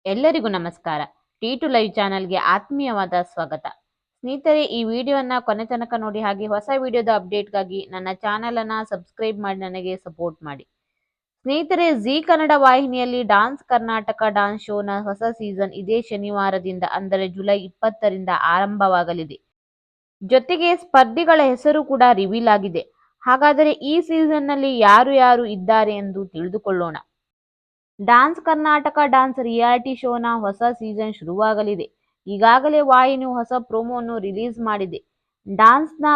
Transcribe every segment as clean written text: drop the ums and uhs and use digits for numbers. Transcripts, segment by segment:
ಎಲ್ಲರಿಗೂ ನಮಸ್ಕಾರ. T two live ಚಾನಲ್ಗೆ ಆತ್ಮೀಯವಾದ ಸ್ವಾಗತ. ಸ್ನೇಹಿತರೆ, ಈ ವಿಡಿಯೋನ ಕೊನೆ ತನಕ ನೋಡಿ, ಹಾಗೆ ಹೊಸ ವಿಡಿಯೋದ ಅಪ್ಡೇಟ್ಗಾಗಿ ನನ್ನ ಚಾನಲ್ ಅನ್ನ ಸಬ್ಸ್ಕ್ರೈಬ್ ಮಾಡಿ ನನಗೆ ಸಪೋರ್ಟ್ ಮಾಡಿ. ಸ್ನೇಹಿತರೆ, ಜಿ ಕನ್ನಡ ವಾಹಿನಿಯಲ್ಲಿ ಡಾನ್ಸ್ ಕರ್ನಾಟಕ ಡಾನ್ಸ್ ಶೋನ ಹೊಸ ಸೀಸನ್ ಇದೇ ಶನಿವಾರದಿಂದ ಅಂದರೆ ಜುಲೈ 20ರಿಂದ ಆರಂಭವಾಗಲಿದೆ. ಜೊತೆಗೆ ಸ್ಪರ್ಧಿಗಳ ಹೆಸರು ಕೂಡ ರಿವೀಲ್ ಆಗಿದೆ. ಹಾಗಾದರೆ ಈ ಸೀಸನ್ನಲ್ಲಿ ಯಾರು ಯಾರು ಇದ್ದಾರೆ ಎಂದು ತಿಳಿದುಕೊಳ್ಳೋಣ. ಡಾನ್ಸ್ ಕರ್ನಾಟಕ ಡಾನ್ಸ್ ರಿಯಾಲಿಟಿ ಶೋನ ಹೊಸ ಸೀಸನ್ ಶುರುವಾಗಲಿದೆ. ಈಗಾಗಲೇ ವಾಹಿನಿಯು ಹೊಸ ಪ್ರೋಮೋವನ್ನು ರಿಲೀಸ್ ಮಾಡಿದೆ. ಡಾನ್ಸ್ನ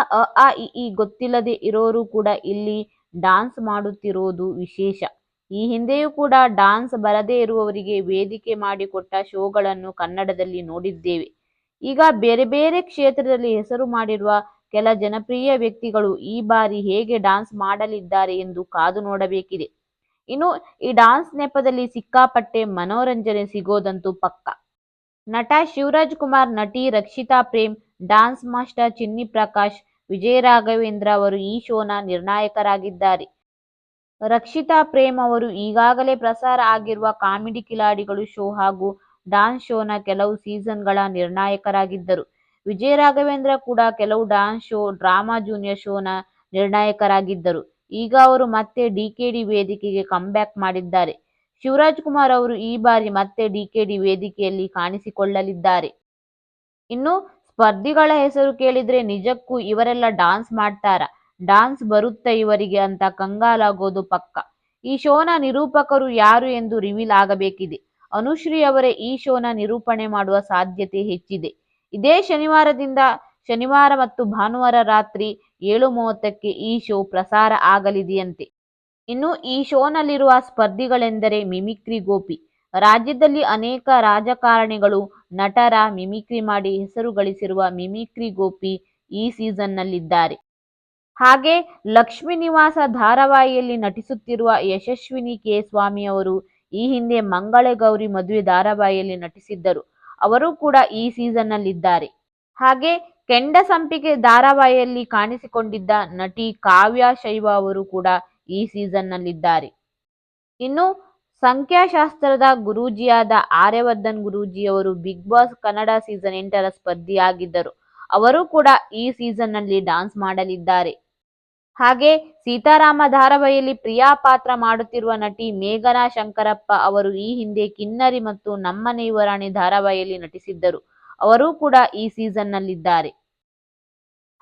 ಅ ಇ ಈ ಗೊತ್ತಿಲ್ಲದೆ ಇರೋರು ಕೂಡ ಇಲ್ಲಿ ಡಾನ್ಸ್ ಮಾಡುತ್ತಿರೋದು ವಿಶೇಷ. ಈ ಹಿಂದೆಯೂ ಕೂಡ ಡಾನ್ಸ್ ಬರದೇ ಇರುವವರಿಗೆ ವೇದಿಕೆ ಮಾಡಿಕೊಟ್ಟ ಶೋಗಳನ್ನು ಕನ್ನಡದಲ್ಲಿ ನೋಡಿದ್ದೇವೆ. ಈಗ ಬೇರೆ ಬೇರೆ ಕ್ಷೇತ್ರದಲ್ಲಿ ಹೆಸರು ಮಾಡಿರುವ ಕೆಲ ಜನಪ್ರಿಯ ವ್ಯಕ್ತಿಗಳು ಈ ಬಾರಿ ಹೇಗೆ ಡಾನ್ಸ್ ಮಾಡಲಿದ್ದಾರೆ ಎಂದು ಕಾದು ನೋಡಬೇಕಿದೆ. ಇನ್ನು ಈ ಡಾನ್ಸ್ ನೆಪದಲ್ಲಿ ಸಿಕ್ಕಾಪಟ್ಟೆ ಮನೋರಂಜನೆ ಸಿಗೋದಂತೂ ಪಕ್ಕ. ನಟ ಶಿವರಾಜ್ ಕುಮಾರ್, ನಟಿ ರಕ್ಷಿತಾ ಪ್ರೇಮ್, ಡಾನ್ಸ್ ಮಾಸ್ಟರ್ ಚಿನ್ನಿ ಪ್ರಕಾಶ್, ವಿಜಯ ರಾಘವೇಂದ್ರ ಅವರು ಈ ಶೋನ ನಿರ್ಣಾಯಕರಾಗಿದ್ದಾರೆ. ರಕ್ಷಿತಾ ಪ್ರೇಮ್ ಅವರು ಈಗಾಗಲೇ ಪ್ರಸಾರ ಆಗಿರುವ ಕಾಮಿಡಿ ಕಿಲಾಡಿಗಳು ಶೋ ಹಾಗೂ ಡಾನ್ಸ್ ಶೋನ ಕೆಲವು ಸೀಸನ್ಗಳ ನಿರ್ಣಾಯಕರಾಗಿದ್ದರು. ವಿಜಯ ರಾಘವೇಂದ್ರ ಕೂಡ ಕೆಲವು ಡಾನ್ಸ್ ಶೋ, ಡ್ರಾಮಾ ಜೂನಿಯರ್ ಶೋನ ನಿರ್ಣಾಯಕರಾಗಿದ್ದರು. ಈಗ ಅವರು ಮತ್ತೆ ಡಿಕೆಡಿ ವೇದಿಕೆಗೆ ಕಮ್ಬ್ಯಾಕ್ ಮಾಡಿದ್ದಾರೆ. ಶಿವರಾಜ್ ಕುಮಾರ್ ಅವರು ಈ ಬಾರಿ ಮತ್ತೆ ಡಿಕೆಡಿ ವೇದಿಕೆಯಲ್ಲಿ ಕಾಣಿಸಿಕೊಳ್ಳಲಿದ್ದಾರೆ. ಇನ್ನು ಸ್ಪರ್ಧಿಗಳ ಹೆಸರು ಕೇಳಿದ್ರೆ ನಿಜಕ್ಕೂ ಇವರೆಲ್ಲ ಡಾನ್ಸ್ ಮಾಡ್ತಾರಾ, ಡಾನ್ಸ್ ಬರುತ್ತಾ ಇವರಿಗೆ ಅಂತ ಕಂಗಾಲಾಗೋದು ಪಕ್ಕ. ಈ ಶೋನ ನಿರೂಪಕರು ಯಾರು ಎಂದು ರಿವೀಲ್ ಆಗಬೇಕಿದೆ. ಅನುಶ್ರೀ ಅವರೇ ಈ ಶೋನ ನಿರೂಪಣೆ ಮಾಡುವ ಸಾಧ್ಯತೆ ಹೆಚ್ಚಿದೆ. ಇದೇ ಶನಿವಾರ ಮತ್ತು ಭಾನುವಾರ ರಾತ್ರಿ 7:30ಕ್ಕೆ ಈ ಶೋ ಪ್ರಸಾರ ಆಗಲಿದೆಯಂತೆ. ಇನ್ನು ಈ ಶೋನಲ್ಲಿರುವ ಸ್ಪರ್ಧಿಗಳೆಂದರೆ ಮಿಮಿಕ್ರಿ ಗೋಪಿ. ರಾಜ್ಯದಲ್ಲಿ ಅನೇಕ ರಾಜಕಾರಣಿಗಳು, ನಟರ ಮಿಮಿಕ್ರಿ ಮಾಡಿ ಹೆಸರು ಗಳಿಸಿರುವ ಮಿಮಿಕ್ರಿ ಗೋಪಿ ಈ ಸೀಸನ್ನಲ್ಲಿದ್ದಾರೆ. ಹಾಗೆ ಲಕ್ಷ್ಮೀ ನಿವಾಸ ಧಾರಾವಾಹಿಯಲ್ಲಿ ನಟಿಸುತ್ತಿರುವ ಯಶಸ್ವಿನಿ ಕೆ. ಸ್ವಾಮಿ ಅವರು ಈ ಹಿಂದೆ ಮಂಗಳಗೌರಿ ಮದುವೆ ಧಾರಾವಾಹಿಯಲ್ಲಿ ನಟಿಸಿದ್ದರು. ಅವರು ಕೂಡ ಈ ಸೀಸನ್ನಲ್ಲಿದ್ದಾರೆ. ಹಾಗೆ ಕೆಂಡ ಸಂಪಿಗೆ ಧಾರಾವಾಹಿಯಲ್ಲಿ ಕಾಣಿಸಿಕೊಂಡಿದ್ದ ನಟಿ ಕಾವ್ಯ ಶೈವ ಅವರು ಕೂಡ ಈ ಸೀಸನ್ನಲ್ಲಿದ್ದಾರೆ. ಇನ್ನು ಸಂಖ್ಯಾಶಾಸ್ತ್ರದ ಗುರೂಜಿಯಾದ ಆರ್ಯವರ್ಧನ್ ಗುರೂಜಿಯವರು ಬಿಗ್ ಬಾಸ್ ಕನ್ನಡ ಸೀಸನ್ 8ರ ಸ್ಪರ್ಧಿಯಾಗಿದ್ದರು. ಅವರು ಕೂಡ ಈ ಸೀಸನ್ನಲ್ಲಿ ಡಾನ್ಸ್ ಮಾಡಲಿದ್ದಾರೆ. ಹಾಗೆ ಸೀತಾರಾಮ ಧಾರಾವಾಹಿಯಲ್ಲಿ ಪ್ರಿಯಾ ಪಾತ್ರ ಮಾಡುತ್ತಿರುವ ನಟಿ ಮೇಘನಾ ಶಂಕರಪ್ಪ ಅವರು ಈ ಹಿಂದೆ ಕಿನ್ನರಿ ಮತ್ತು ನಮ್ಮನೆ ಯುವರಾಣಿ ಧಾರಾವಾಹಿಯಲ್ಲಿ ನಟಿಸಿದ್ದರು. ಅವರು ಕೂಡ ಈ ಸೀಸನ್ನಲ್ಲಿದ್ದಾರೆ.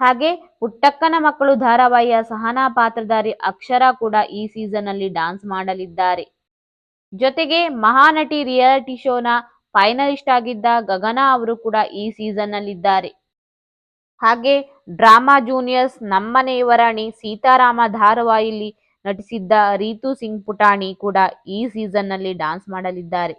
ಹಾಗೆ ಪುಟ್ಟಕ್ಕನ ಮಕ್ಕಳು ಧಾರಾವಾಹಿಯ ಸಹನಾ ಪಾತ್ರಧಾರಿ ಅಕ್ಷರಾ ಕೂಡ ಈ ಸೀಸನ್ನಲ್ಲಿ ಡಾನ್ಸ್ ಮಾಡಲಿದ್ದಾರೆ. ಜೊತೆಗೆ ಮಹಾನಟಿ ರಿಯಾಲಿಟಿ ಶೋನ ಫೈನಲಿಸ್ಟ್ ಆಗಿದ್ದ ಗಗನಾ ಅವರು ಕೂಡ ಈ ಸೀಸನ್ನಲ್ಲಿದ್ದಾರೆ. ಹಾಗೆ ಡ್ರಾಮಾ ಜೂನಿಯರ್ಸ್, ನಮ್ಮನೆ ಯುವರಾಣಿ, ಸೀತಾರಾಮ ಧಾರಾವಾಹಿಯಲ್ಲಿ ನಟಿಸಿದ್ದ ರೀತು ಸಿಂಗ್ ಪುಟಾಣಿ ಕೂಡ ಈ ಸೀಸನ್ನಲ್ಲಿ ಡಾನ್ಸ್ ಮಾಡಲಿದ್ದಾರೆ.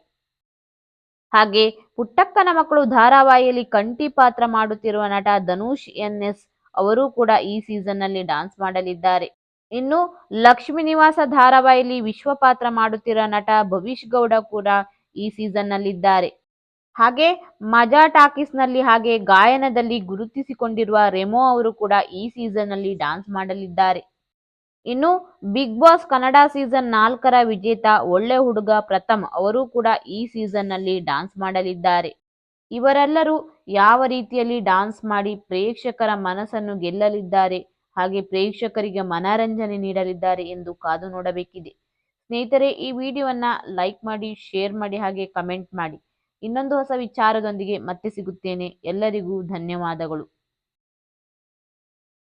ಹಾಗೆ ಪುಟ್ಟಕ್ಕನ ಮಕ್ಕಳು ಧಾರಾವಾಹಿಯಲ್ಲಿ ಕಂಠಿ ಪಾತ್ರ ಮಾಡುತ್ತಿರುವ ನಟ ಧನುಷ್ ಎನ್.ಎಸ್. ಅವರು ಕೂಡ ಈ ಸೀಸನ್ನಲ್ಲಿ ಡಾನ್ಸ್ ಮಾಡಲಿದ್ದಾರೆ. ಇನ್ನು ಲಕ್ಷ್ಮೀ ನಿವಾಸ ಧಾರಾವಾಹಿಯಲ್ಲಿ ವಿಶ್ವ ಪಾತ್ರ ಮಾಡುತ್ತಿರುವ ನಟ ಭವಿಷ್ ಗೌಡ ಕೂಡ ಈ ಸೀಸನ್ನಲ್ಲಿದ್ದಾರೆ. ಹಾಗೆ ಮಜಾ ಟಾಕೀಸ್ನಲ್ಲಿ ಹಾಗೆ ಗಾಯನದಲ್ಲಿ ಗುರುತಿಸಿಕೊಂಡಿರುವ ರೆಮೋ ಅವರು ಕೂಡ ಈ ಸೀಸನ್ನಲ್ಲಿ ಡಾನ್ಸ್ ಮಾಡಲಿದ್ದಾರೆ. ಇನ್ನು ಬಿಗ್ ಬಾಸ್ ಕನ್ನಡ ಸೀಸನ್ 4ರ ವಿಜೇತ ಒಳ್ಳೆ ಹುಡುಗ ಪ್ರಥಮ್ ಅವರು ಕೂಡ ಈ ಸೀಸನ್ನಲ್ಲಿ ಡಾನ್ಸ್ ಮಾಡಲಿದ್ದಾರೆ. ಇವರೆಲ್ಲರೂ ಯಾವ ರೀತಿಯಲ್ಲಿ ಡಾನ್ಸ್ ಮಾಡಿ ಪ್ರೇಕ್ಷಕರ ಮನಸ್ಸನ್ನು ಗೆಲ್ಲಲಿದ್ದಾರೆ, ಹಾಗೆ ಪ್ರೇಕ್ಷಕರಿಗೆ ಮನರಂಜನೆ ನೀಡಲಿದ್ದಾರೆ ಎಂದು ಕಾದು ನೋಡಬೇಕಿದೆ. ಸ್ನೇಹಿತರೆ, ಈ ವಿಡಿಯೋವನ್ನ ಲೈಕ್ ಮಾಡಿ, ಶೇರ್ ಮಾಡಿ, ಹಾಗೆ ಕಮೆಂಟ್ ಮಾಡಿ. ಇನ್ನೊಂದು ಹೊಸ ವಿಚಾರದೊಂದಿಗೆ ಮತ್ತೆ ಸಿಗುತ್ತೇನೆ. ಎಲ್ಲರಿಗೂ ಧನ್ಯವಾದಗಳು.